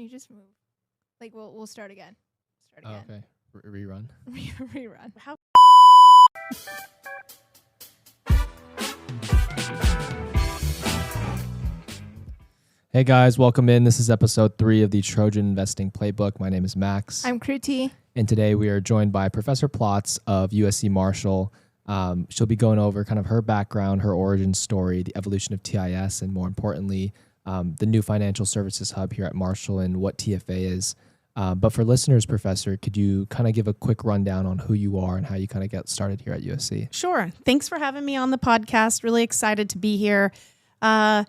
you just move? Like we'll start again. Start again. Okay. Rerun. Rerun. How? Hey guys, welcome in. This is episode 3 of the Trojan Investing Playbook. My name is Max. I'm Kruti. And today we are joined by Professor Plotz of USC Marshall. She'll be going over kind of her background, her origin story, the evolution of TIS, and more importantly, the new financial services hub here at Marshall and what TFA is. But for listeners, Professor, could you kind of give a quick rundown on who you are and how you kind of get started here at USC? Sure. Thanks for having me on the podcast. Really excited to be here. How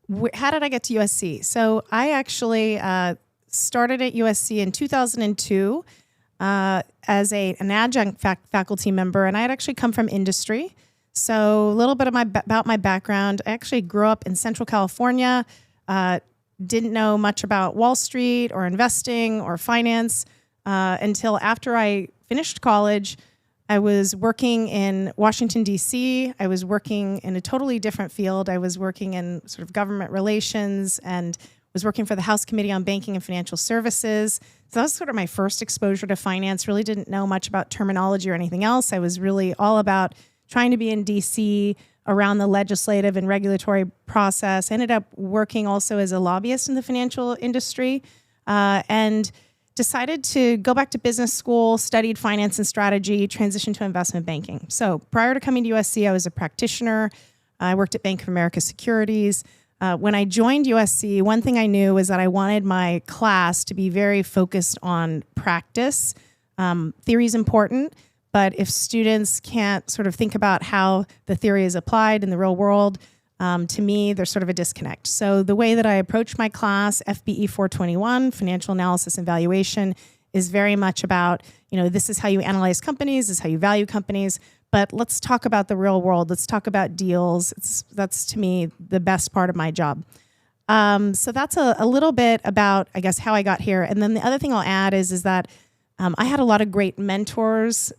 did I get to USC? So I actually started at USC in 2002 as an adjunct faculty member, and I had actually come from industry. So a little bit of about my background. I actually grew up in Central California, didn't know much about Wall Street or investing or finance until after I finished college. I was working in Washington, D.C. I was working in a totally different field. I was working in sort of government relations and was working for the House Committee on Banking and Financial Services. So that was sort of my first exposure to finance. Really didn't know much about terminology or anything else. I was really all about trying to be in D.C. around the legislative and regulatory process. Ended up working also as a lobbyist in the financial industry and decided to go back to business school, studied finance and strategy, transitioned to investment banking. So prior to coming to USC, I was a practitioner. I worked at Bank of America Securities. When I joined USC, one thing I knew was that I wanted my class to be very focused on practice. Theory is important, but if students can't sort of think about how the theory is applied in the real world, to me, there's sort of a disconnect. So the way that I approach my class, FBE 421, Financial Analysis and Valuation, is very much about, this is how you analyze companies, this is how you value companies, but let's talk about the real world. Let's talk about deals. That's, to me, the best part of my job. So that's a little bit about, I guess, how I got here. And then the other thing I'll add is that I had a lot of great mentors,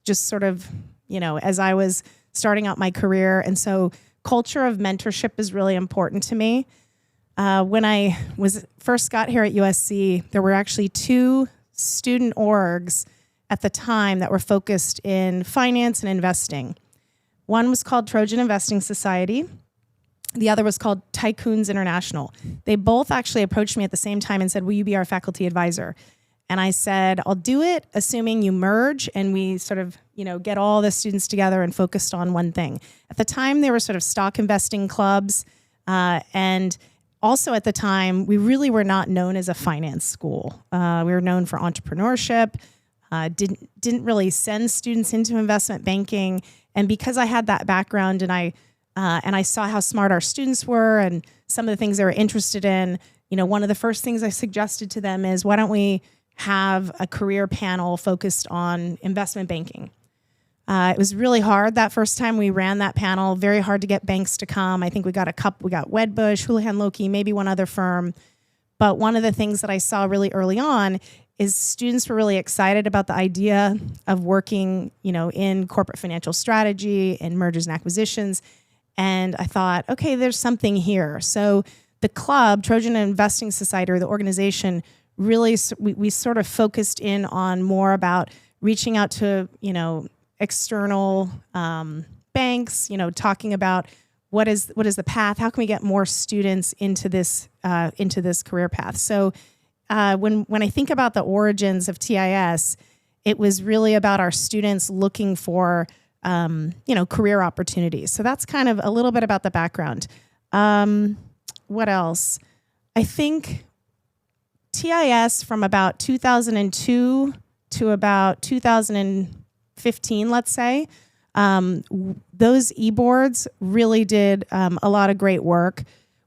just sort of, as I was starting out my career. And so culture of mentorship is really important to me. When I first got here at USC, there were actually 2 student orgs at the time that were focused in finance and investing. One was called Trojan Investing Society. The other was called Tycoons International. They both actually approached me at the same time and said, "Will you be our faculty advisor?" And I said, "I'll do it, assuming you merge and we sort of, get all the students together and focused on one thing." At the time, they were sort of stock investing clubs. And also at the time, we really were not known as a finance school. We were known for entrepreneurship, didn't really send students into investment banking. And because I had that background and I saw how smart our students were and some of the things they were interested in, one of the first things I suggested to them is, why don't we have a career panel focused on investment banking? It was really hard that first time we ran that panel, very hard to get banks to come. I think we got we got Wedbush, Houlihan Lokey, maybe one other firm. But one of the things that I saw really early on is students were really excited about the idea of working, in corporate financial strategy and mergers and acquisitions. And I thought, okay, there's something here. So the club, Trojan Investing Society, or the organization, really, we sort of focused in on more about reaching out to, external banks, talking about what is the path, how can we get more students into this career path. So when I think about the origins of TIS, it was really about our students looking for career opportunities. So that's kind of a little bit about the background. What else? I think TIS from about 2002 to about 2015, let's say, those e-boards really did a lot of great work.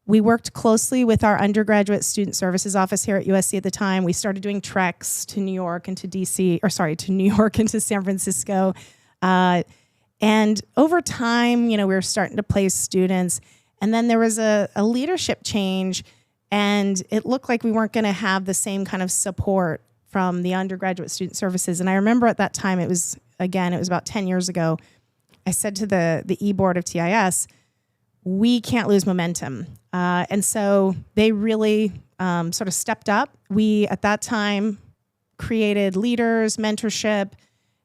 We worked closely with our undergraduate student services office here at USC at the time. We started doing treks to New York and to to New York and to San Francisco. And over time, we were starting to place students. And then there was a leadership change, and it looked like we weren't going to have the same kind of support from the undergraduate student services. And I remember at that time, it was about 10 years ago, I said to the e-board of TIS, we can't lose momentum. And so they really sort of stepped up. We, at that time, created leaders, mentorship,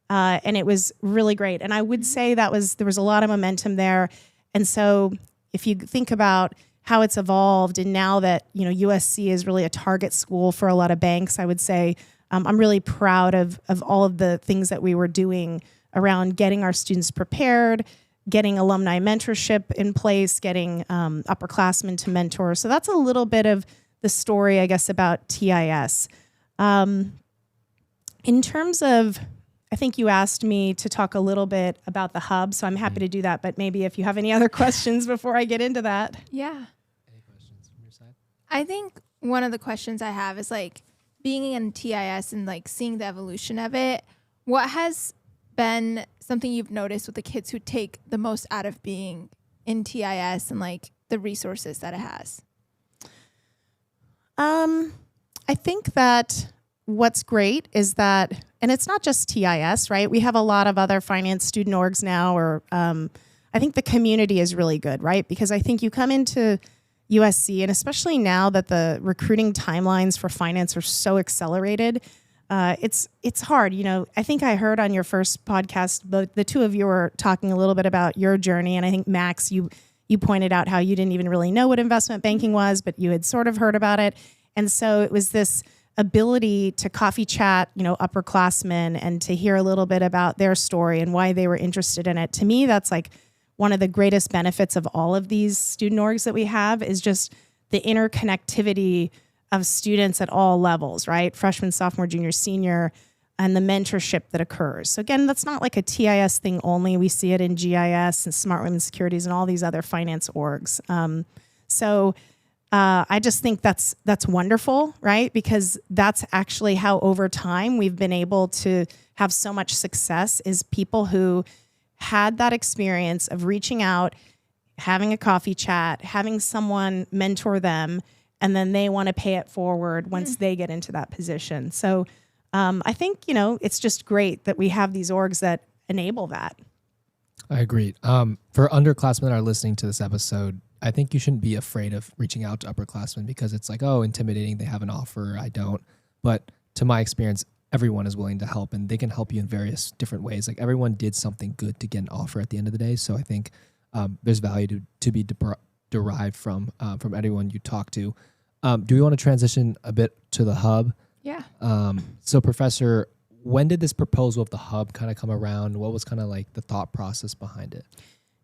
and it was really great. And I would say there was a lot of momentum there. And so if you think about how it's evolved, and now that, USC is really a target school for a lot of banks, I would say I'm really proud of all of the things that we were doing around getting our students prepared, getting alumni mentorship in place, getting upperclassmen to mentor. So that's a little bit of the story, I guess, about TIS. In terms of, I think you asked me to talk a little bit about the hub, so I'm happy to do that. But maybe if you have any other questions before I get into that. Yeah. Any questions from your side? I think one of the questions I have is like being in TIS and like seeing the evolution of it. What has been something you've noticed with the kids who take the most out of being in TIS and like the resources that it has? I think that what's great is that, and it's not just TIS, right? We have a lot of other finance student orgs now, or I think the community is really good, right? Because I think you come into USC, and especially now that the recruiting timelines for finance are so accelerated, it's hard. I think I heard on your first podcast, the two of you were talking a little bit about your journey, and I think Max, you pointed out how you didn't even really know what investment banking was, but you had sort of heard about it. And so it was this ability to coffee chat, upperclassmen, and to hear a little bit about their story and why they were interested in it. To me, that's like one of the greatest benefits of all of these student orgs that we have, is just the interconnectivity of students at all levels, right? Freshman, sophomore, junior, senior, and the mentorship that occurs. So again, that's not like a TIS thing only. We see it in GIS and Smart Women Securities and all these other finance orgs. I just think that's wonderful, right? Because that's actually how over time we've been able to have so much success, is people who had that experience of reaching out, having a coffee chat, having someone mentor them, and then they want to pay it forward once they get into that position. So I think, it's just great that we have these orgs that enable that. I agree. For underclassmen that are listening to this episode, I think you shouldn't be afraid of reaching out to upperclassmen, because it's like, oh, intimidating, they have an offer, I don't. But to my experience, everyone is willing to help, and they can help you in various different ways. Like, everyone did something good to get an offer at the end of the day. So I think there's value to be derived from anyone you talk to. Do we want to transition a bit to the hub? Yeah. So Professor, when did this proposal of the hub kind of come around? What was kind of like the thought process behind it?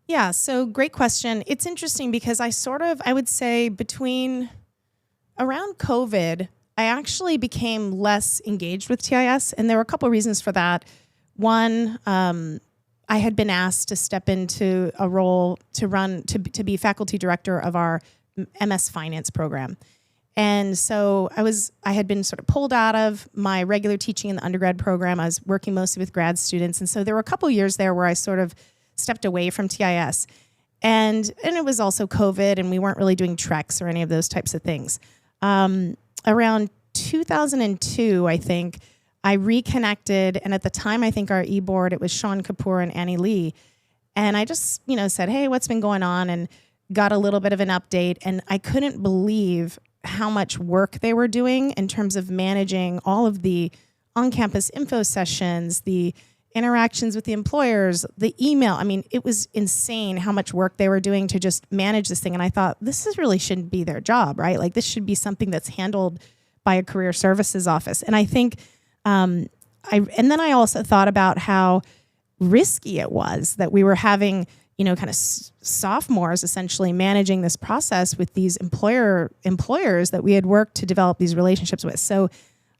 Yeah, so great question. It's interesting because I would say between around COVID, I actually became less engaged with TIS, and there were a couple of reasons for that. One, I had been asked to step into a role to be faculty director of our MS Finance program. And so I had been sort of pulled out of my regular teaching in the undergrad program. I was working mostly with grad students. And so there were a couple of years there where I sort of stepped away from TIS. And it was also COVID, and we weren't really doing treks or any of those types of things. Around 2002, I think, I reconnected. And at the time, I think our e-board, it was Sean Kapoor and Annie Lee. And I just, said, hey, what's been going on? And got a little bit of an update. And I couldn't believe how much work they were doing in terms of managing all of the on-campus info sessions, the interactions with the employers, the email. I mean, it was insane how much work they were doing to just manage this thing. And I thought, really shouldn't be their job, right? Like, this should be something that's handled by a career services office. And I think, and then I also thought about how risky it was that we were having, kind of sophomores essentially managing this process with these employers that we had worked to develop these relationships with. So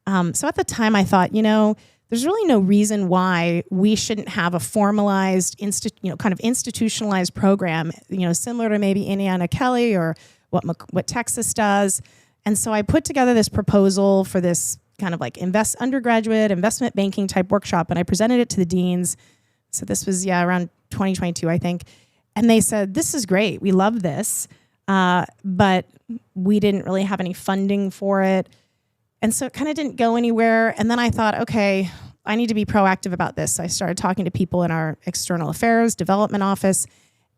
at the time I thought, there's really no reason why we shouldn't have a formalized, kind of institutionalized program, similar to maybe Indiana Kelly or what Texas does. And so I put together this proposal for this kind of like undergraduate investment banking type workshop, and I presented it to the deans. So this was, around 2022, I think. And they said, this is great. We love this. But we didn't really have any funding for it. And so it kind of didn't go anywhere. And then I thought, okay, I need to be proactive about this. So I started talking to people in our external affairs development office,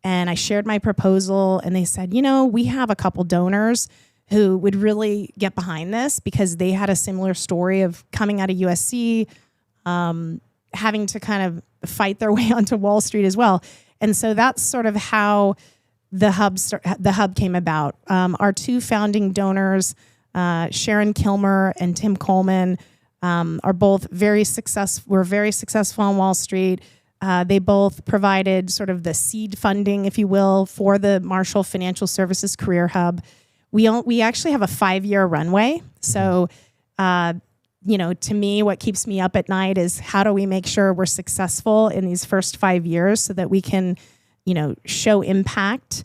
and I shared my proposal, and they said, we have a couple donors who would really get behind this because they had a similar story of coming out of USC, having to kind of fight their way onto Wall Street as well. And so that's sort of how the hub came about. Our two founding donors, Sharon Kilmer and Tim Coleman, are both were very successful on Wall Street. They both provided sort of the seed funding, if you will, for the Marshall Financial Services Career Hub. We actually have a 5-year runway. So, to me, what keeps me up at night is how do we make sure we're successful in these first 5 years so that we can, show impact,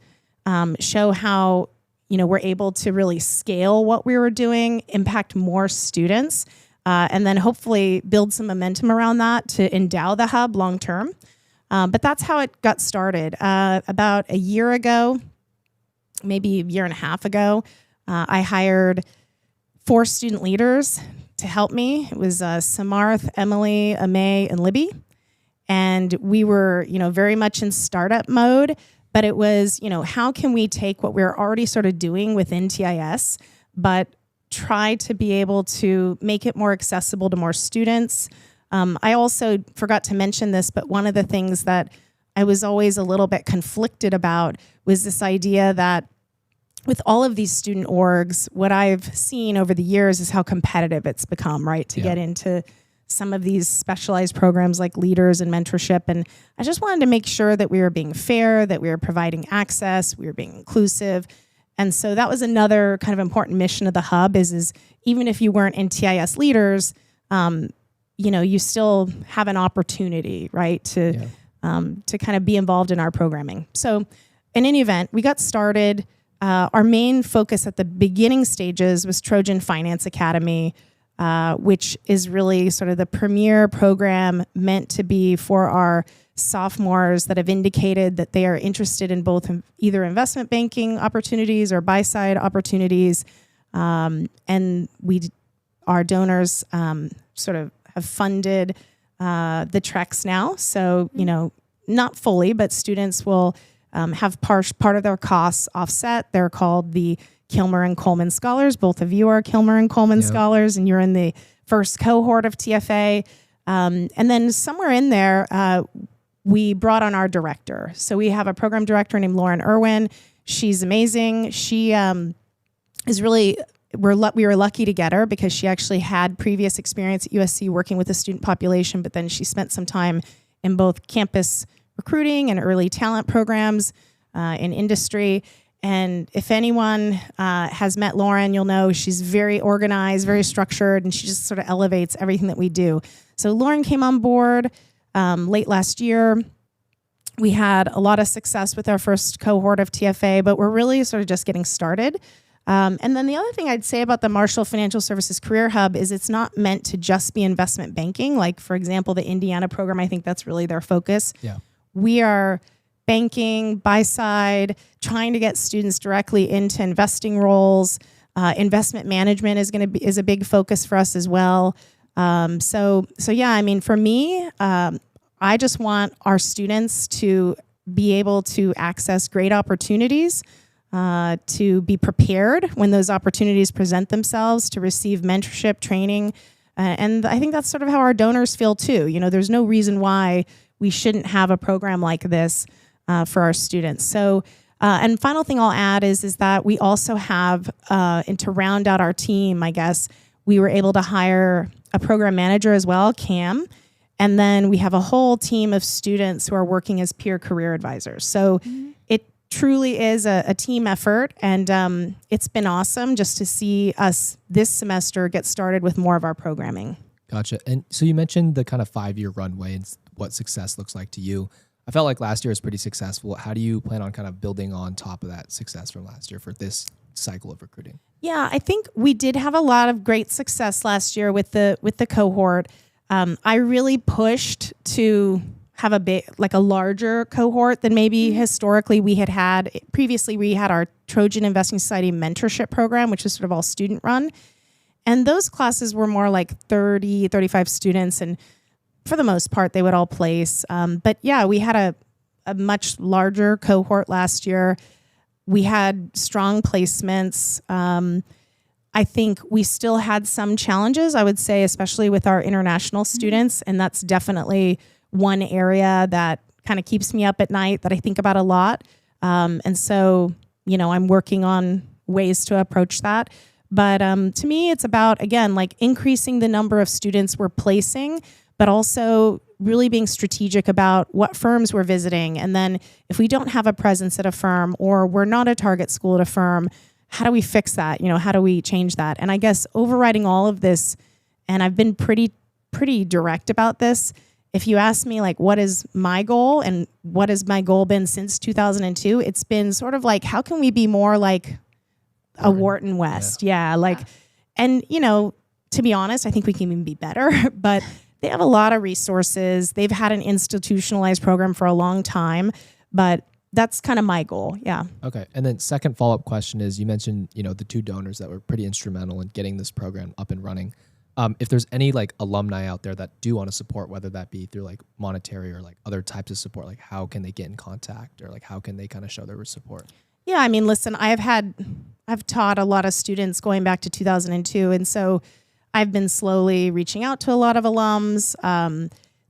show how, we're able to really scale what we were doing, impact more students, and then hopefully build some momentum around that to endow the hub long term. But that's how it got started. About a year ago, maybe a year and a half ago, I hired 4 student leaders to help me. It was Samarth, Emily, Amay, and Libby. And we were, very much in startup mode, but it was, how can we take what we're already sort of doing within TIS, but try to be able to make it more accessible to more students. I also forgot to mention this, but one of the things that I was always a little bit conflicted about was this idea that with all of these student orgs, what I've seen over the years is how competitive it's become, right? To get into some of these specialized programs like leaders and mentorship. And I just wanted to make sure that we were being fair, that we were providing access, we were being inclusive. And so that was another kind of important mission of the hub is even if you weren't in TIS leaders, you still have an opportunity, right? To kind of be involved in our programming. So in any event, we got started. Our main focus at the beginning stages was Trojan Finance Academy, which is really sort of the premier program meant to be for our sophomores that have indicated that they are interested in both either investment banking opportunities or buy-side opportunities. And our donors sort of have funded the treks now. So, not fully, but students will have part of their costs offset. They're called the Kilmer and Coleman Scholars. Both of you are Kilmer and Coleman Scholars, and you're in the first cohort of TFA. And then somewhere in there, we brought on our director. So we have a program director named Lauren Irwin. She's amazing. She is really, we were lucky to get her because she actually had previous experience at USC working with the student population, but then she spent some time in both campus recruiting and early talent programs in industry. And if anyone has met Lauren, you'll know she's very organized, very structured, and she just sort of elevates everything that we do. So Lauren came on board late last year. We had a lot of success with our first cohort of TFA, but we're really sort of just getting started. And then the other thing I'd say about the Marshall Financial Services Career Hub is it's not meant to just be investment banking. Like, for example, the Indiana program, I think that's really their focus. Yeah. We are banking, buy-side, trying to get students directly into investing roles. Investment management is a big focus for us as well. So yeah, I mean, for me, I just want our students to be able to access great opportunities, to be prepared when those opportunities present themselves, to receive mentorship, training. And I think that's sort of how our donors feel too. There's no reason why we shouldn't have a program like this for our students. So, and final thing I'll add is that we also have, and to round out our team, I guess, we were able to hire a program manager as well, Cam, and then we have a whole team of students who are working as peer career advisors. So it truly is a team effort, and it's been awesome just to see us this semester get started with more of our programming. Gotcha. And so you mentioned the kind of 5-year runway and what success looks like to you. I felt like last year was pretty successful. How do you plan on kind of building on top of that success from last year for this cycle of recruiting? Yeah, I think we did have a lot of great success last year with the cohort. I really pushed to have a larger cohort than maybe historically we had. Previously, we had our Trojan Investing Society mentorship program, which is sort of all student run. And those classes were more like 30, 35 students. And for the most part, they would all place. But yeah, we had a much larger cohort last year. We had strong placements. I think we still had some challenges, I would say, especially with our international students. And that's definitely one area that kind of keeps me up at night that I think about a lot. And so, I'm working on ways to approach that. But to me, it's about, again, like increasing the number of students we're placing, but also really being strategic about what firms we're visiting. And then if we don't have a presence at a firm or we're not a target school at a firm, how do we fix that? How do we change that? And I guess overriding all of this, and I've been pretty direct about this. If you ask me, like, what is my goal and what has my goal been since 2002, it's been sort of like, how can we be more like a Wharton West? Yeah. And, to be honest, I think we can even be better, but they have a lot of resources. They've had an institutionalized program for a long time, but that's kind of my goal. Yeah. Okay. And then second follow-up question is, you mentioned, the 2 donors that were pretty instrumental in getting this program up and running. If there's any like alumni out there that do want to support, whether that be through like monetary or like other types of support, like how can they get in contact or like how can they kind of show their support? Yeah. I mean, listen, I've taught a lot of students going back to 2002. And so I've been slowly reaching out to a lot of alums,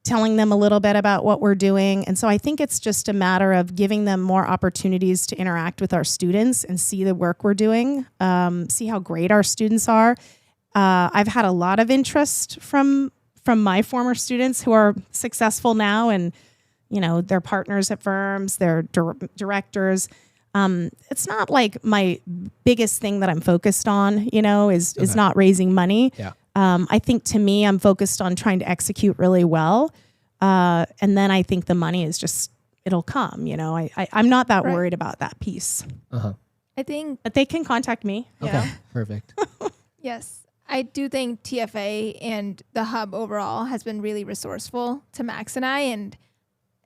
telling them a little bit about what we're doing. And so I think it's just a matter of giving them more opportunities to interact with our students and see the work we're doing, see how great our students are. I've had a lot of interest from my former students who are successful now and, they're partners at firms, they're directors. It's not like my biggest thing that I'm focused on, is not raising money. Yeah. I think to me, I'm focused on trying to execute really well. And then I think the money is just, it'll come, I'm not that worried about that piece. I think, but they can contact me. Okay. Perfect. yes, I do think TFA and the hub overall has been really resourceful to Max and I, and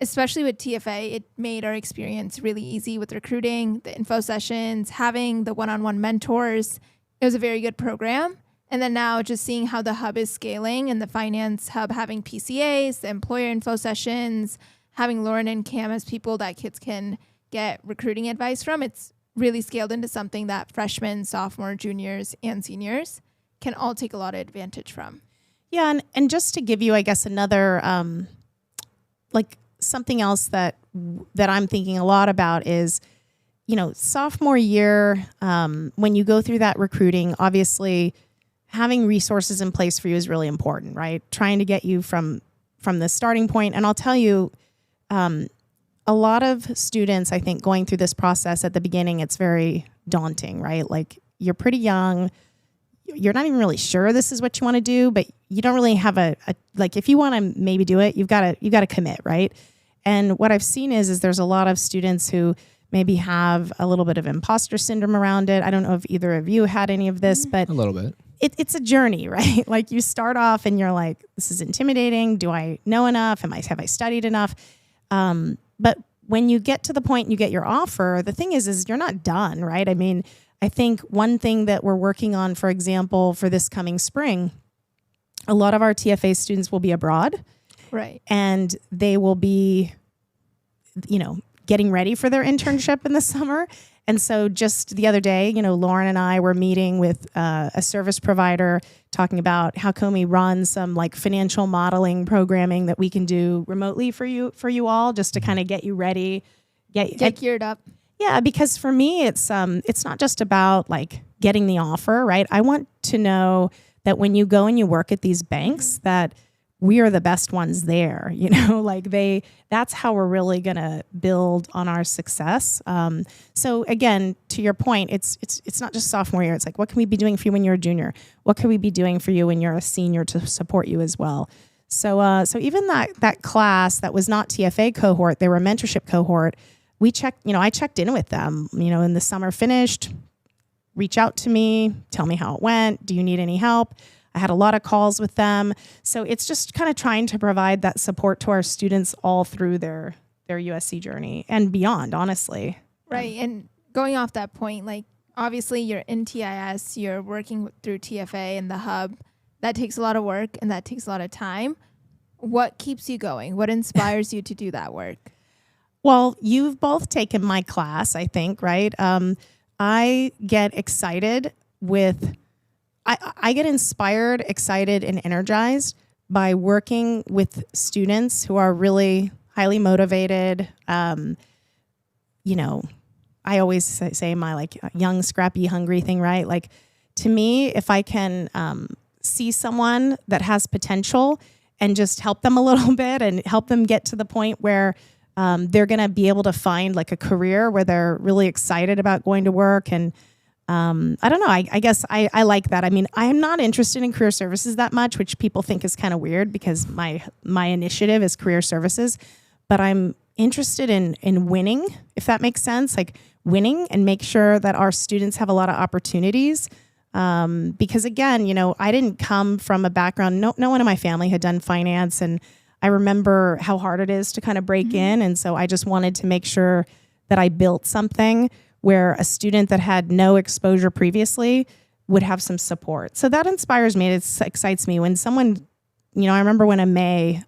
especially with TFA, it made our experience really easy with recruiting, the info sessions, having the one-on-one mentors. It was a very good program. And then now just seeing how the hub is scaling and the finance hub having PCAs, the employer info sessions, having Lauren and Cam as people that kids can get recruiting advice from, it's really scaled into something that freshmen, sophomore, juniors, and seniors can all take a lot of advantage from. Yeah, and just to give you, I guess, another, something else that I'm thinking a lot about is, sophomore year, when you go through that recruiting, obviously having resources in place for you is really important, right? Trying to get you from the starting point. And I'll tell you, a lot of students, I think, going through this process at the beginning, it's very daunting, right? Like, you're pretty young. You're not even really sure this is what you want to do, but you don't really have if you want to maybe do it, you've got to commit, right? And what I've seen is there's a lot of students who maybe have a little bit of imposter syndrome around it. I don't know if either of you had any of this, but a little bit. It's a journey, right? Like, you start off and you're like, this is intimidating. Do I know enough? Have I studied enough? But when you get to the point and you get your offer, the thing is you're not done, right? I mean, I think one thing that we're working on, for example, for this coming spring, a lot of our TFA students will be abroad. Right. And they will be, getting ready for their internship in the summer. And so just the other day, Lauren and I were meeting with a service provider talking about how can we run some like financial modeling programming that we can do remotely for you all, just to kind of get you ready, get geared up. Yeah, because for me, it's not just about like getting the offer, right? I want to know that when you go and you work at these banks, that we are the best ones there, that's how we're really going to build on our success. So again, to your point, it's not just sophomore year. It's like, what can we be doing for you when you're a junior? What can we be doing for you when you're a senior to support you as well? So even that class that was not TFA cohort, they were a mentorship cohort. I checked in with them, in the summer finished, reach out to me, tell me how it went. Do you need any help? I had a lot of calls with them. So it's just kind of trying to provide that support to our students all through their USC journey and beyond, honestly. Right. And going off that point, like, obviously you're in TIS, you're working through TFA and the hub. That takes a lot of work and that takes a lot of time. What keeps you going? What inspires you to do that work? Well, you've both taken my class, I think, right? I get excited I get inspired, excited, and energized by working with students who are really highly motivated. You know, I always say my like young, scrappy, hungry thing, right? Like to me, if I can see someone that has potential and just help them a little bit and help them get to the point where they're going to be able to find like a career where they're really excited about going to work. And I don't know, I guess I like that. I mean, I'm not interested in career services that much, which people think is kind of weird because my initiative is career services, but I'm interested in winning, if that makes sense, like winning and make sure that our students have a lot of opportunities. Because again, you know, I didn't come from a background, no one in my family had done finance, and I remember how hard it is to kind of break in. And so I just wanted to make sure that I built something where a student that had no exposure previously would have some support. So that inspires me. It excites me when someone, you know, I remember when in May,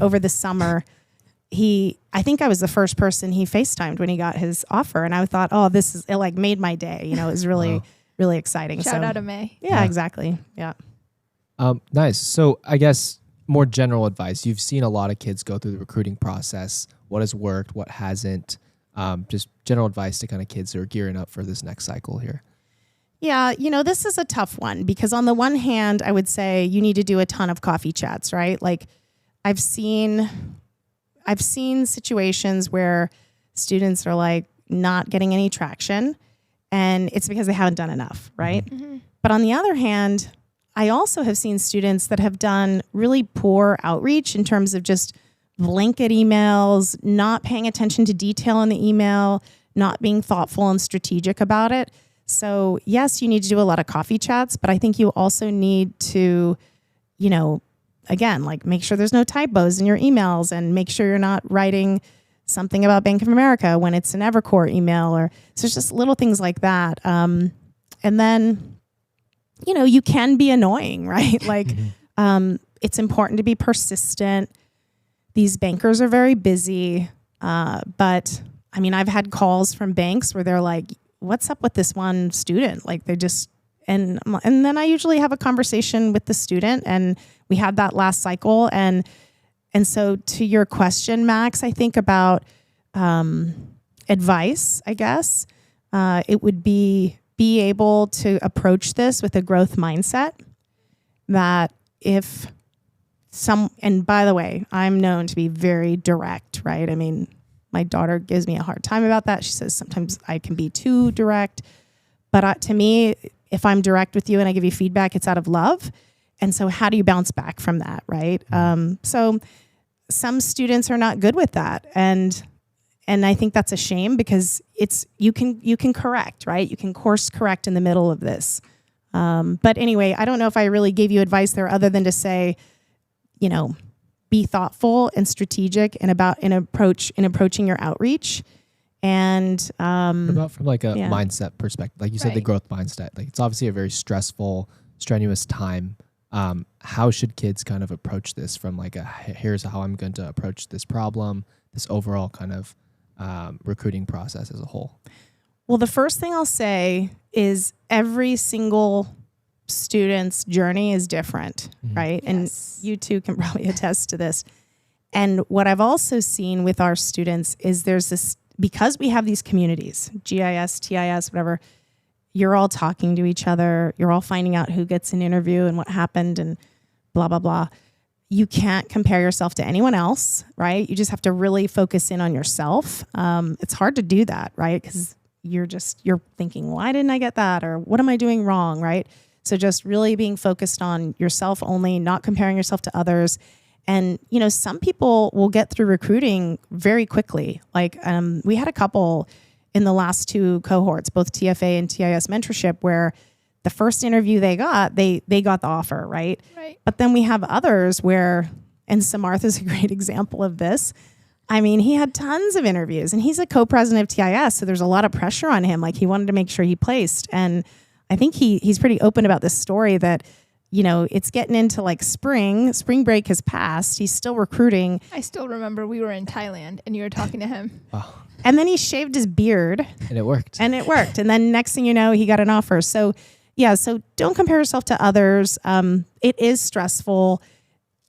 over the summer, I think I was the first person he FaceTimed when he got his offer. And I thought, oh, it like made my day. You know, it was really, really exciting. Shout out to May. Yeah, exactly. Yeah. Nice. So I guess more general advice. You've seen a lot of kids go through the recruiting process. What has worked? What hasn't? Just general advice to kind of kids who are gearing up for this next cycle here. Yeah, you know, this is a tough one because on the one hand, I would say you need to do a ton of coffee chats, right? Like I've seen situations where students are like not getting any traction, and it's because they haven't done enough, right? Mm-hmm. But on the other hand, I also have seen students that have done really poor outreach in terms of just blanket emails, not paying attention to detail in the email, not being thoughtful and strategic about it. So yes, you need to do a lot of coffee chats, but I think you also need to, you know, again, like make sure there's no typos in your emails and make sure you're not writing something about Bank of America when it's an Evercore email, or so it's just little things like that. And then, you know, you can be annoying, right? Like it's important to be persistent. These bankers are very busy, but I mean, I've had calls from banks where they're like, what's up with this one student? Like they just, and then I usually have a conversation with the student, and we had that last cycle. And so to your question, Max, I think about advice, I guess, it would be able to approach this with a growth mindset that if and by the way, I'm known to be very direct, right? I mean, my daughter gives me a hard time about that. She says sometimes I can be too direct. But to me, if I'm direct with you and I give you feedback, it's out of love. And so how do you bounce back from that, right? So some students are not good with that. And I think that's a shame because you can correct, right? You can course correct in the middle of this. But anyway, I don't know if I really gave you advice there other than to say, you know, be thoughtful and strategic and in approaching your outreach. And about from like a mindset perspective, like you said, the growth mindset, like it's obviously a very stressful, strenuous time. How should kids kind of approach this from like here's how I'm going to approach this problem, this overall kind of recruiting process as a whole? Well, the first thing I'll say is every single student's journey is different, right? Yes. And you two can probably attest to this. And what I've also seen with our students is there's this, because we have these communities, GIS, TIS, whatever, you're all talking to each other. You're all finding out who gets an interview and what happened and blah, blah, blah. You can't compare yourself to anyone else, right? You just have to really focus in on yourself. It's hard to do that, right? Because you're thinking, why didn't I get that? Or what am I doing wrong, right? So just really being focused on yourself only, not comparing yourself to others. And, you know, some people will get through recruiting very quickly. Like we had a couple in the last two cohorts, both TFA and TIS mentorship, where the first interview they got the offer, right? Right. But then we have others where, and Samartha's a great example of this. I mean, he had tons of interviews and he's a co-president of TIS. So there's a lot of pressure on him. Like he wanted to make sure he placed. And I think he's pretty open about this story that, it's getting into like spring break has passed. He's still recruiting. I still remember we were in Thailand and you were talking to him. Wow. And then he shaved his beard. And it worked. And then next thing you know, he got an offer. So so don't compare yourself to others. It is stressful.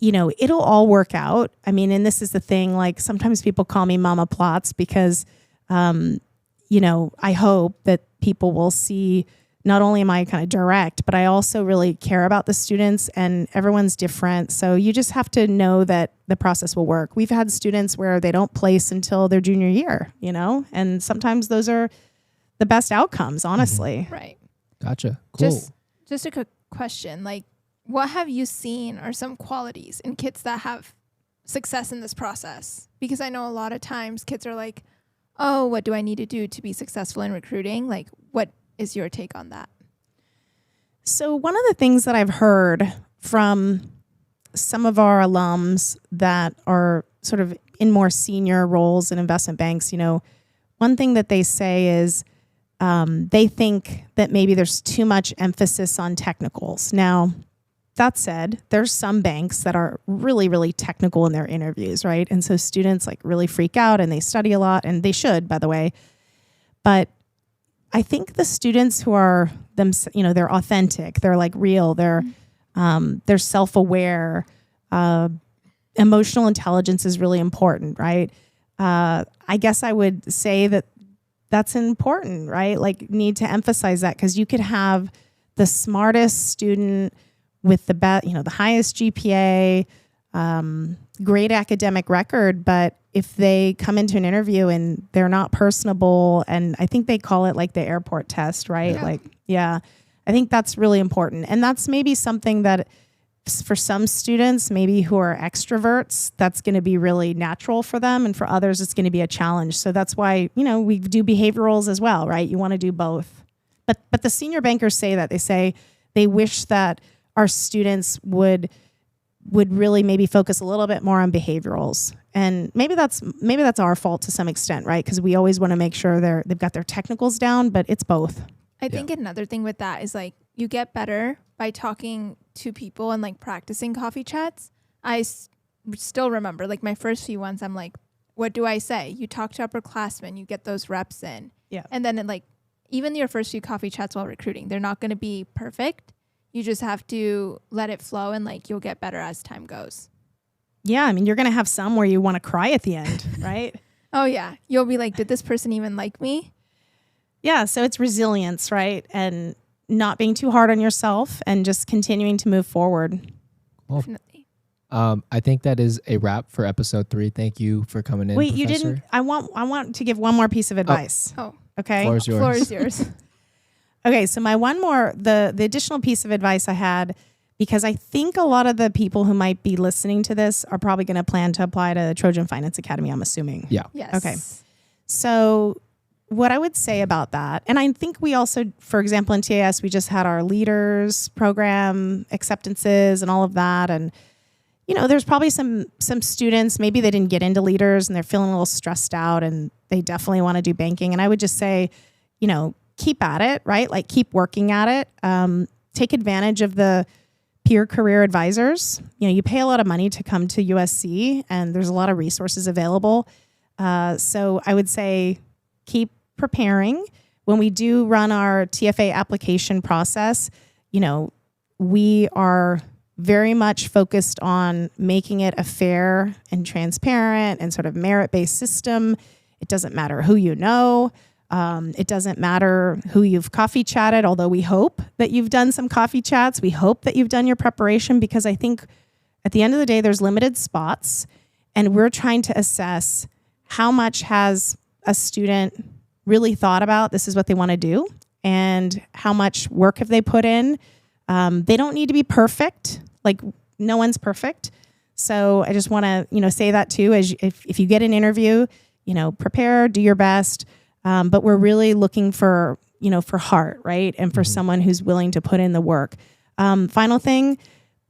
It'll all work out. I mean, and this is the thing, like sometimes people call me Mama Plots because, I hope that people will see not only am I kind of direct, but I also really care about the students, and everyone's different. So you just have to know that the process will work. We've had students where they don't place until their junior year, and sometimes those are the best outcomes, honestly. Right. Gotcha. Cool. Just a quick question. Like, what have you seen are some qualities in kids that have success in this process? Because I know a lot of times kids are like, oh, what do I need to do to be successful in recruiting? Like, what is your take on that? So one of the things that I've heard from some of our alums that are sort of in more senior roles in investment banks, one thing that they say is they think that maybe there's too much emphasis on technicals. Now, that said, there's some banks that are really, really technical in their interviews, right? And so students like really freak out and they study a lot, and they should, by the way. But I think the students who are they're authentic, they're like real, they're self-aware. Emotional intelligence is really important, right? I guess I would say that that's important, right? Like, need to emphasize that, because you could have the smartest student with the highest GPA, great academic record, but if they come into an interview and they're not personable, and I think they call it like the airport test, right? Yeah. I think that's really important. And that's maybe something that for some students, maybe who are extroverts, that's going to be really natural for them. And for others, it's going to be a challenge. So that's why, we do behaviorals as well, right? You want to do both. But the senior bankers say that. They say they wish that our students would really maybe focus a little bit more on behaviorals. And maybe that's our fault to some extent, right? Because we always want to make sure they've got their technicals down, but it's both. I think another thing with that is like you get better by talking to people and like practicing coffee chats. I still remember like my first few ones, I'm like, what do I say? You talk to upperclassmen, you get those reps in. Yeah. And then even your first few coffee chats while recruiting, they're not going to be perfect. You just have to let it flow, and like you'll get better as time goes. Yeah, I mean, you're going to have some where you want to cry at the end, right? Oh yeah. You'll be like, did this person even like me? Yeah, so it's resilience, right? And not being too hard on yourself and just continuing to move forward. Cool. Definitely. I think that is a wrap for episode 3. Thank you for coming in. Wait, Professor. you didn't. I want to give one more piece of advice. Oh, Okay. Floor is yours. floor is yours. Okay, so my one more, the additional piece of advice I had, because I think a lot of the people who might be listening to this are probably going to plan to apply to Trojan Finance Academy, I'm assuming. Yeah. Yes. Okay. So what I would say about that, and I think we also, for example, in TAS, we just had our leaders program acceptances and all of that. And, there's probably some students, maybe they didn't get into leaders and they're feeling a little stressed out and they definitely want to do banking. And I would just say, keep at it, right? Like keep working at it. Take advantage of the peer career advisors. You pay a lot of money to come to USC and there's a lot of resources available. So I would say keep preparing. When we do run our TFA application process, we are very much focused on making it a fair and transparent and sort of merit-based system. It doesn't matter who you know. It doesn't matter who you've coffee chatted, although we hope that you've done some coffee chats. We hope that you've done your preparation, because I think at the end of the day, there's limited spots, and we're trying to assess how much has a student really thought about this is what they want to do, and how much work have they put in. They don't need to be perfect. Like, no one's perfect. So I just want to, say that too, as if you get an interview, prepare, do your best. But we're really looking for heart, right? And for someone who's willing to put in the work. Final thing,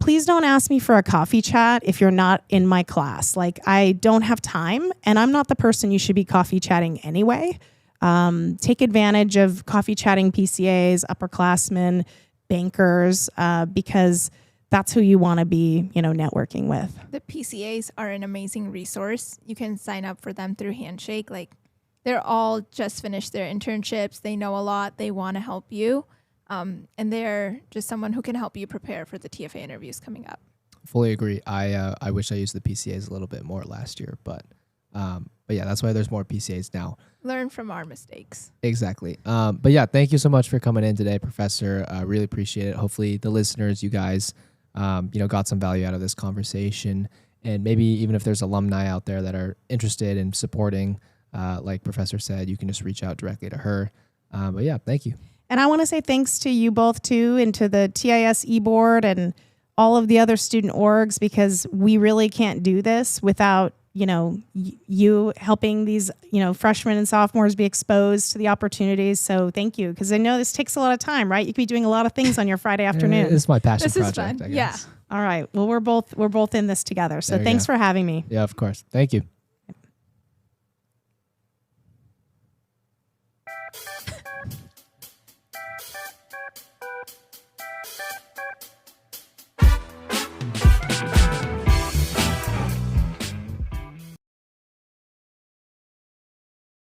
please don't ask me for a coffee chat if you're not in my class. Like, I don't have time, and I'm not the person you should be coffee chatting anyway. Take advantage of coffee chatting PCAs, upperclassmen, bankers, because that's who you want to be, networking with. The PCAs are an amazing resource. You can sign up for them through Handshake. Like, they're all just finished their internships. They know a lot. They want to help you. And they're just someone who can help you prepare for the TFA interviews coming up. Fully agree. I wish I used the PCAs a little bit more last year, but yeah, that's why there's more PCAs now. Learn from our mistakes. Exactly. But yeah, thank you so much for coming in today, Professor. I really appreciate it. Hopefully the listeners, you guys, got some value out of this conversation. And maybe even if there's alumni out there that are interested in supporting, like Professor said, you can just reach out directly to her. But yeah, thank you. And I want to say thanks to you both too, and to the TIS e-board and all of the other student orgs, because we really can't do this without, you helping these, freshmen and sophomores be exposed to the opportunities. So thank you. Because I know this takes a lot of time, right? You could be doing a lot of things on your Friday afternoon. It's my passion This is project, fun. I guess. Yeah. All right. Well, we're both in this together. So There you thanks go. for having me. Yeah, of course. Thank you.